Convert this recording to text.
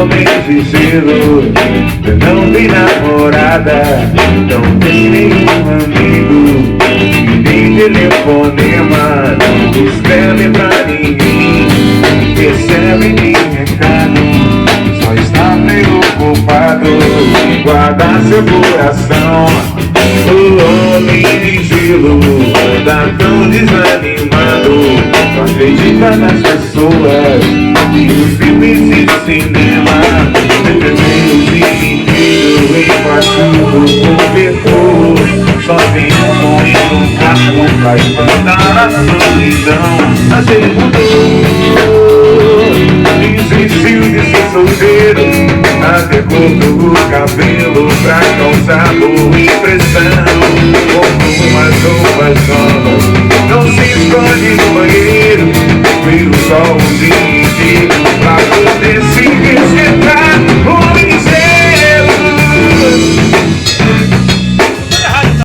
homem de gelo, eu não vi namorada, não tem nenhum amigo, e nem telefonema, não escreve pra ninguém, recebe nem recado, só está preocupado em guardar seu coração. O homem de gelo anda tão desanimado, não acredita nas pessoas e nos filmes de cinema. Desenhei o dia inteiro embaixando cobertor, sozinho morrendo um carro pra espantar a solidão. Mas ele mudou, desistiu de ser solteiro, até cortou o cabelo pra causar boa impressão. Comprou umas roupas novas, não se esconde no banheiro, veio só um dia inteiro pra